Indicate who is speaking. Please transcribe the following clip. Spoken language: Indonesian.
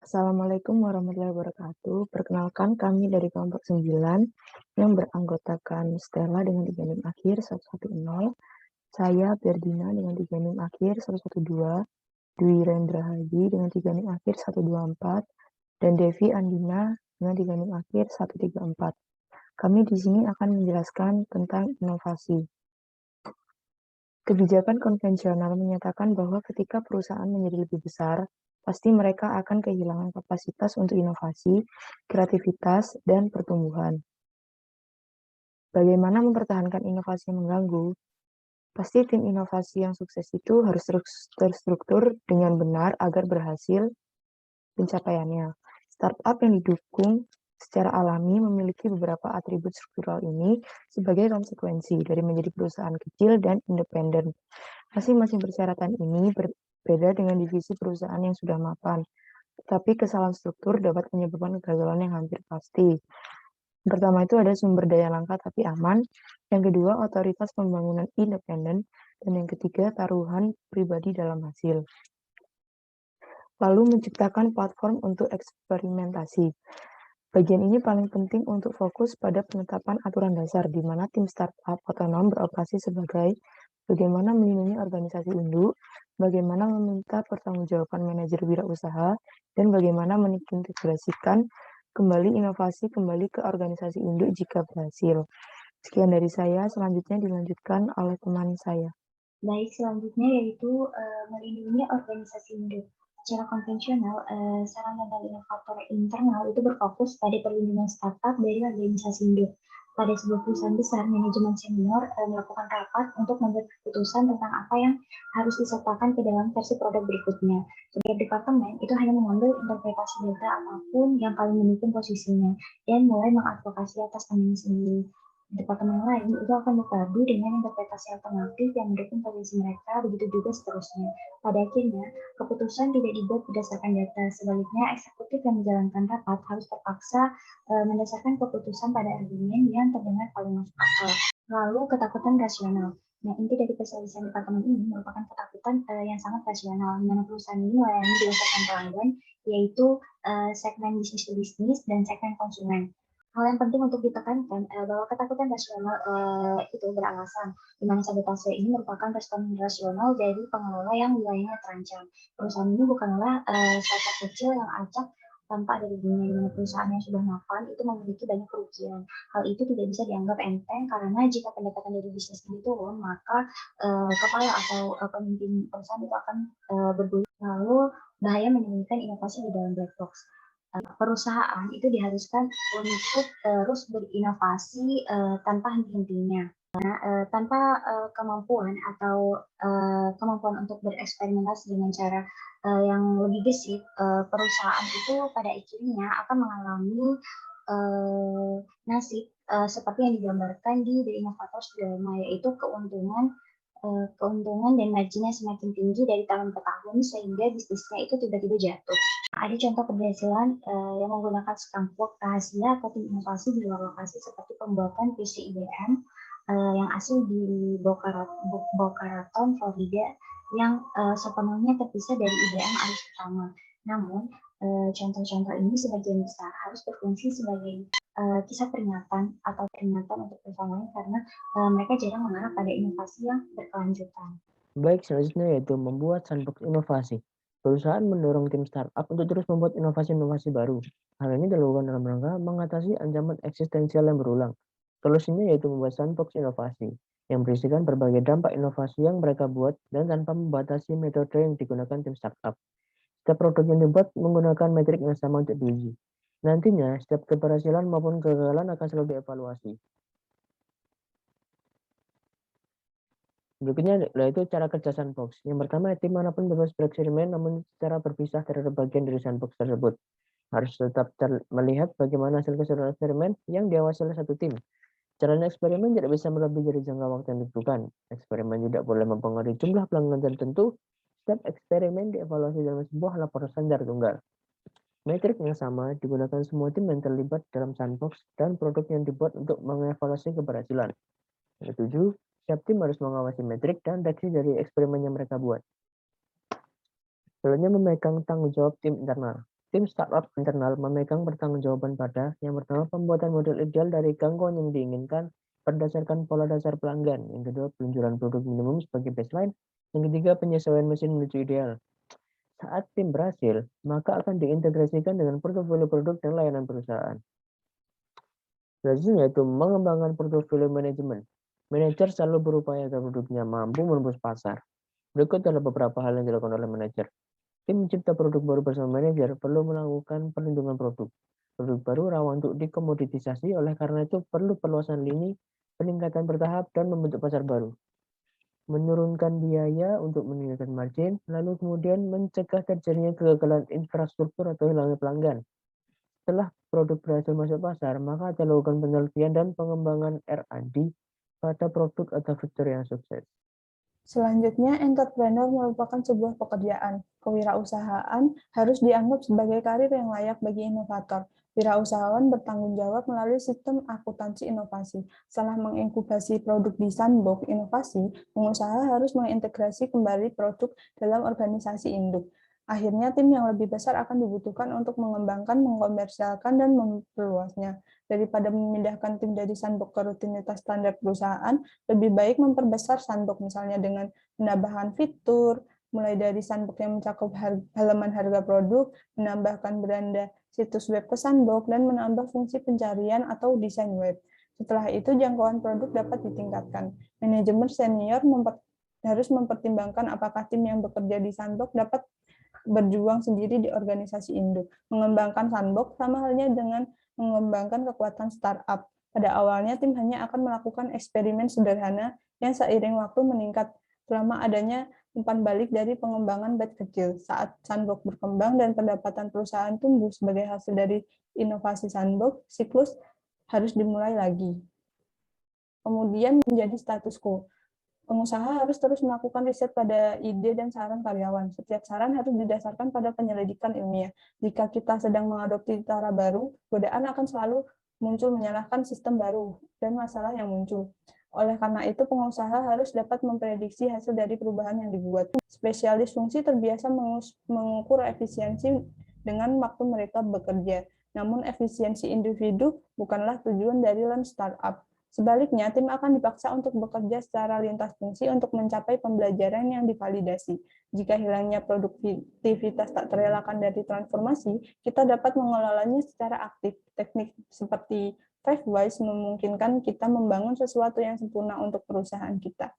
Speaker 1: Assalamualaikum warahmatullahi wabarakatuh. Perkenalkan kami dari kelompok 9 yang beranggotakan Stella dengan digenim akhir 110, saya Berdina dengan digenim akhir 112, Dwi Rendra Hadi dengan digenim akhir 124, dan Devi Andina dengan digenim akhir 134. Kami di sini akan menjelaskan tentang inovasi. Kebijakan konvensional menyatakan bahwa ketika perusahaan menjadi lebih besar, pasti mereka akan kehilangan kapasitas untuk inovasi, kreativitas, dan pertumbuhan. Bagaimana mempertahankan inovasi yang mengganggu? Pasti tim inovasi yang sukses itu harus terstruktur dengan benar agar berhasil pencapaiannya. Startup yang didukung secara alami memiliki beberapa atribut struktural ini sebagai konsekuensi dari menjadi perusahaan kecil dan independen. Masing-masing persyaratan ini berbeda dengan divisi perusahaan yang sudah mapan, tetapi kesalahan struktur dapat menyebabkan kegagalan yang hampir pasti. Yang pertama itu ada sumber daya langka tapi aman, yang kedua otoritas pembangunan independen, dan yang ketiga taruhan pribadi dalam hasil. Lalu menciptakan platform untuk eksperimentasi. Bagian ini paling penting untuk fokus pada penetapan aturan dasar di mana tim startup otonom beroperasi sebagai bagaimana melindungi organisasi induk, bagaimana meminta pertanggungjawaban manajer wirausaha, dan bagaimana mengintegrasikan kembali inovasi kembali ke organisasi induk jika berhasil. Sekian dari saya, selanjutnya dilanjutkan oleh teman saya.
Speaker 2: Baik, selanjutnya yaitu melindungi organisasi induk. Secara konvensional, saran tentang inovator internal itu berfokus pada perlindungan startup dari organisasi induk. Pada sebuah perusahaan besar, manajemen senior melakukan rapat untuk membuat keputusan tentang apa yang harus disertakan ke dalam versi produk berikutnya. Setiap departemen itu hanya mengambil interpretasi data apapun yang paling mendukung posisinya dan mulai mengadvokasi atas namanya sendiri. Departemen lain itu akan berpadu dengan interpretasi alternatif yang mendukung posisi mereka, begitu juga seterusnya. Pada akhirnya, keputusan tidak dibuat berdasarkan data. Sebaliknya, eksekutif yang menjalankan rapat harus terpaksa mendasarkan keputusan pada argumen yang terdengar paling masuk akal. Lalu, ketakutan rasional. Nah, inti dari perselisihan departemen ini merupakan ketakutan yang sangat rasional, di mana perusahaan ini melayani dua segmen pelanggan, yaitu segmen bisnis to bisnis dan segmen konsumen. Hal yang penting untuk ditekankan bahwa ketakutan rasional itu beralasan, di mana sabotase ini merupakan respon rasional dari pengelola yang wilayahnya terancam. Perusahaan ini bukanlah startup kecil yang acak tanpa ada ruginya, di mana perusahaan yang sudah mapan itu memiliki banyak kerugian. Hal itu tidak bisa dianggap enteng karena jika pendapatan dari bisnis ini turun, maka kepala atau pemimpin perusahaan itu akan bergulir. Lalu bahaya menyembunyikan inovasi di dalam black box. Perusahaan itu diharuskan untuk terus berinovasi tanpa henti-hentinya. Tanpa kemampuan atau kemampuan untuk bereksperimentasi dengan cara yang lebih gesit, perusahaan itu pada akhirnya akan mengalami nasib seperti yang digambarkan di The Innovators Dilemma, yaitu keuntungan dan marginnya semakin tinggi dari tahun ke tahun sehingga bisnisnya itu tiba-tiba jatuh. Ada contoh keberhasilan yang menggunakan skunk rahasia atau tim inovasi di luar lokasi seperti pembuatan PC IBM yang asli di Boca Raton, Florida yang sepenuhnya terpisah dari IBM arus pertama. Namun, contoh-contoh ini sebagian besar harus berfungsi sebagai kisah peringatan atau peringatan untuk perusahaan lain karena mereka jarang mengarah pada inovasi yang berkelanjutan.
Speaker 3: Baik, selanjutnya yaitu membuat sandbox inovasi. Perusahaan mendorong tim startup untuk terus membuat inovasi-inovasi baru. Hal ini dilakukan dalam rangka mengatasi ancaman eksistensial yang berulang. Solusinya yaitu membuat sandbox inovasi yang berisikan berbagai dampak inovasi yang mereka buat dan tanpa membatasi metode yang digunakan tim startup. Setiap produk yang dibuat menggunakan metrik yang sama untuk diuji. Nantinya, setiap keberhasilan maupun kegagalan akan selalu dievaluasi. Berikutnya yaitu cara kerja sandbox. Yang pertama, tim manapun bebas bereksperimen namun secara berpisah terhadap bagian dari sandbox tersebut. Harus tetap melihat bagaimana hasil keseluruhan eksperimen yang diawasi oleh satu tim. Caranya eksperimen tidak bisa melebihi dari jangka waktu yang ditentukan. Eksperimen tidak boleh mempengaruhi jumlah pelanggan tertentu. Setiap eksperimen dievaluasi dalam sebuah laporan standar tunggal. Metrik yang sama digunakan semua tim yang terlibat dalam sandbox dan produk yang dibuat untuk mengevaluasi keberhasilan. Yang ketujuh, setiap tim harus mengawasi metrik dan reaksi dari eksperimen yang mereka buat. Selanjutnya, memegang tanggung jawab tim internal. Tim startup internal memegang pertanggungjawaban pada yang pertama pembuatan model ideal dari gangguan yang diinginkan berdasarkan pola dasar pelanggan. Yang kedua peluncuran produk minimum sebagai baseline. Yang ketiga penyesuaian mesin menuju ideal. Saat tim berhasil, maka akan diintegrasikan dengan portofolio produk dan layanan perusahaan. Selanjutnya yaitu mengembangkan portofolio manajemen. Manajer selalu berupaya agar produknya mampu menembus pasar. Berikut adalah beberapa hal yang dilakukan oleh manajer. Tim mencipta produk baru bersama manajer perlu melakukan perlindungan produk. Produk baru rawan untuk dikomoditisasi, oleh karena itu perlu perluasan lini, peningkatan bertahap, dan membentuk pasar baru. Menurunkan biaya untuk meningkatkan margin, lalu kemudian mencegah terjadinya kegagalan infrastruktur atau hilangnya pelanggan. Setelah produk berhasil masuk pasar, maka dilakukan penelitian dan pengembangan R&D pada produk atau fitur yang sukses.
Speaker 4: Selanjutnya, entrepreneur merupakan sebuah pekerjaan. Kewirausahaan harus dianggap sebagai karir yang layak bagi inovator. Wirausahawan bertanggung jawab melalui sistem akuntansi inovasi. Setelah menginkubasi produk di sandbox inovasi, pengusaha harus mengintegrasi kembali produk dalam organisasi induk. Akhirnya, tim yang lebih besar akan dibutuhkan untuk mengembangkan, mengkomersialkan, dan memperluasnya. Daripada memindahkan tim dari sandbox ke rutinitas standar perusahaan, lebih baik memperbesar sandbox misalnya dengan penambahan fitur, mulai dari sandbox yang mencakup halaman harga produk, menambahkan beranda situs web ke sandbox, dan menambah fungsi pencarian atau desain web. Setelah itu, jangkauan produk dapat ditingkatkan. Manajemen senior harus mempertimbangkan apakah tim yang bekerja di sandbox dapat berjuang sendiri di organisasi induk. Mengembangkan sandbox sama halnya dengan mengembangkan kekuatan startup. Pada awalnya, tim hanya akan melakukan eksperimen sederhana yang seiring waktu meningkat selama adanya umpan balik dari pengembangan batch kecil. Saat sandbox berkembang dan pendapatan perusahaan tumbuh sebagai hasil dari inovasi sandbox, siklus harus dimulai lagi. Kemudian menjadi status quo. Pengusaha harus terus melakukan riset pada ide dan saran karyawan. Setiap saran harus didasarkan pada penyelidikan ilmiah. Jika kita sedang mengadopsi cara baru, godaan akan selalu muncul menyalahkan sistem baru dan masalah yang muncul. Oleh karena itu, pengusaha harus dapat memprediksi hasil dari perubahan yang dibuat. Spesialis fungsi terbiasa mengukur efisiensi dengan waktu mereka bekerja. Namun, efisiensi individu bukanlah tujuan dari lean startup. Sebaliknya, tim akan dipaksa untuk bekerja secara lintas fungsi untuk mencapai pembelajaran yang divalidasi. Jika hilangnya produktivitas tak terelakkan dari transformasi, kita dapat mengelolanya secara aktif. Teknik seperti 5 Whys memungkinkan kita membangun sesuatu yang sempurna untuk perusahaan kita.